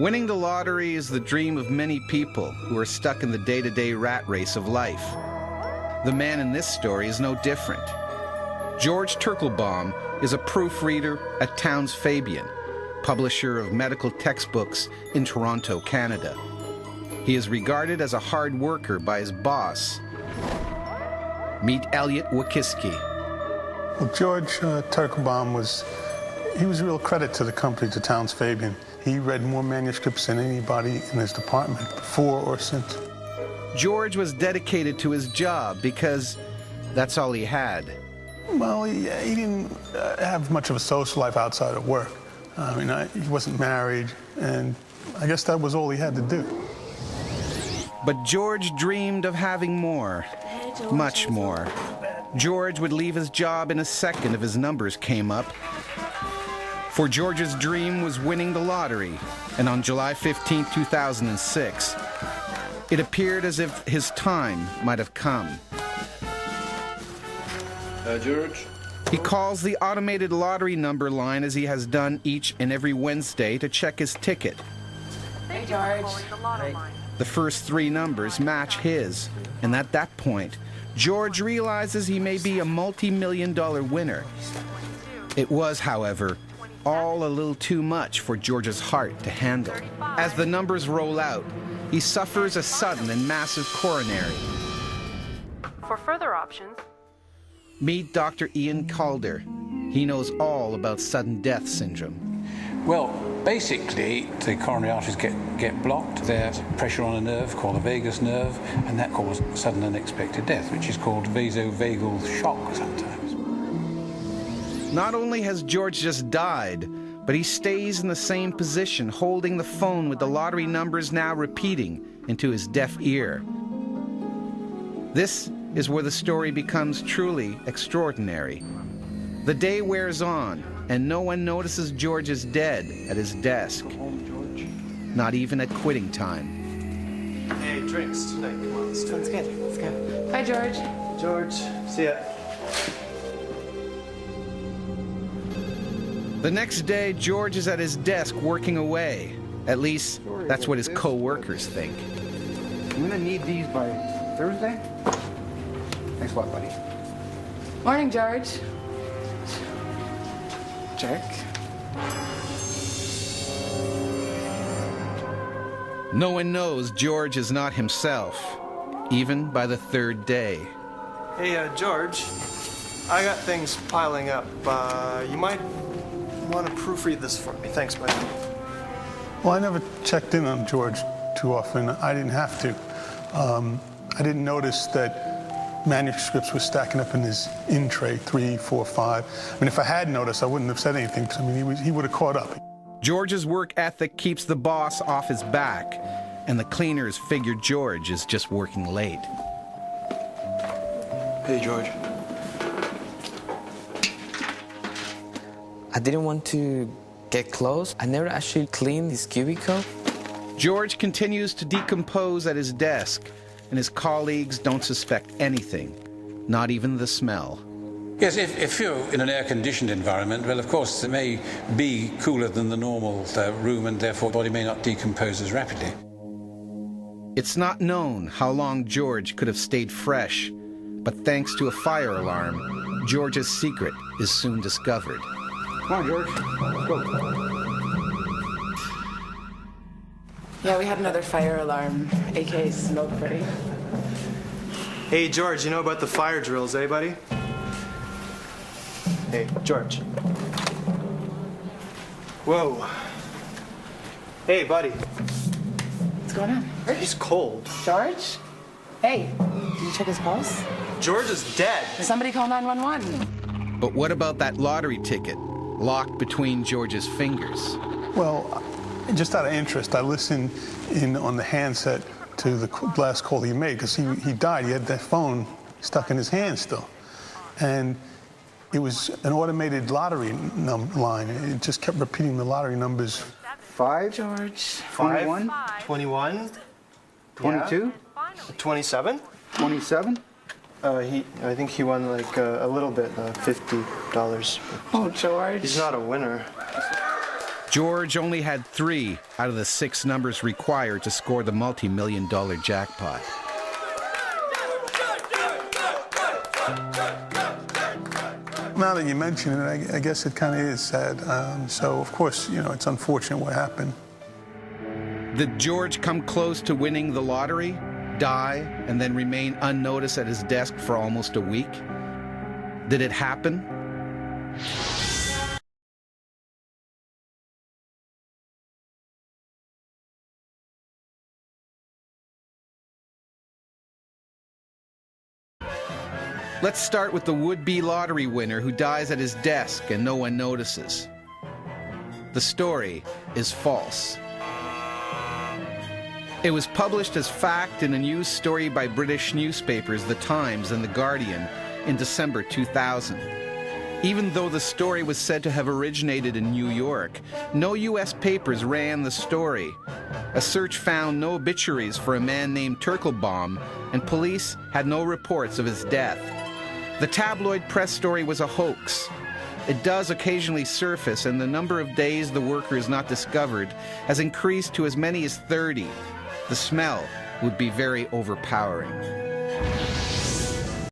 Winning the lottery is the dream of many people who are stuck in the day-to-day rat race of life. The man in this story is no different. George Turkelbaum is a proofreader at Townes Fabian, publisher of medical textbooks in Toronto, Canada. He is regarded as a hard worker by his boss. Meet Elliot Wakiski. Well, George Turkelbaum was a real credit to the company, to Townes Fabian. He read more manuscripts than anybody in his department, before or since. George was dedicated to his job because that's all he had. Well, he didn't have much of a social life outside of work. He wasn't married, and I guess that was all he had to do. But George dreamed of having more, much more. George would leave his job in a second if his numbers came up. For George's dream was winning the lottery, and on July 15, 2006, it appeared as if his time might have come. George? He calls the automated lottery number line as he has done each and every Wednesday to check his ticket. Hey, George. Hey. The first three numbers match his, and at that point, George realizes he may be a multi-million-dollar winner. It was, however, all a little too much for George's heart to handle. As the numbers roll out, he suffers a sudden and massive coronary. For further options, Meet Dr. Ian Calder. He knows all about sudden death syndrome. Well, basically, the coronary arteries get blocked. There's pressure on a nerve called the vagus nerve, and that causes sudden unexpected death, which is called vasovagal shock sometimes. Not only has George just died, but he stays in the same position, holding the phone with the lottery numbers now repeating into his deaf ear. This is where the story becomes truly extraordinary. The day wears on, and no one notices George is dead at his desk. Not even at quitting time. Hey, drinks tonight. Come on, let's do it. sounds good. Let's go. Bye, George. George, see ya. The next day, George is at his desk working away. At least, that's what his co-workers think. I'm gonna need these by Thursday. Thanks a lot, buddy. Morning, George. Check. No one knows George is not himself, even by the third day. Hey, George, I got things piling up. You might want to proofread this for me. Thanks, buddy. Well, I never checked in on George too often. I didn't have to. I didn't notice that manuscripts were stacking up in his in tray, 3, 4, 5. I mean, if I had noticed, I wouldn't have said anything, because, I mean, he would have caught up. George's work ethic keeps the boss off his back, and the cleaners figure George is just working late. Hey, George. I didn't want to get close. I never actually cleaned his cubicle. George continues to decompose at his desk, and his colleagues don't suspect anything, not even the smell. Yes, if you're in an air-conditioned environment, well, of course, it may be cooler than the normal room, and therefore the body may not decompose as rapidly. It's not known how long George could have stayed fresh, but thanks to a fire alarm, George's secret is soon discovered. Come on, George. Let's go. Yeah, we had another fire alarm, aka smoke buddy. Hey, George, you know about the fire drills, eh, buddy? Hey, George. Whoa. Hey, buddy. What's going on? He's cold. George? Hey, did you check his pulse? George is dead. Somebody call 911. But what about that lottery ticket locked between George's fingers? Well, just out of interest, I listened in on the handset to the last call he made, because he died. He had that phone stuck in his hand still. And it was an automated lottery line. It just kept repeating the lottery numbers. 5, George. 21, 21, 22, 27. 27. I think he won like a little bit, $50. Oh, George. He's not a winner. George only had 3 out of the 6 numbers required to score the multi-million-dollar jackpot. Now that you mention it, I guess it kind of is sad. So, of course, you know, it's unfortunate what happened. Did George come close to winning the lottery, die, and then remain unnoticed at his desk for almost a week? Did it happen? Let's start with the would-be lottery winner who dies at his desk and no one notices. The story is false. It was published as fact in a news story by British newspapers The Times and The Guardian in December 2000. Even though the story was said to have originated in New York, no U.S. papers ran the story. A search found no obituaries for a man named Turkelbaum, and police had no reports of his death. The tabloid press story was a hoax. It does occasionally surface, and the number of days the worker is not discovered has increased to as many as 30. The smell would be very overpowering.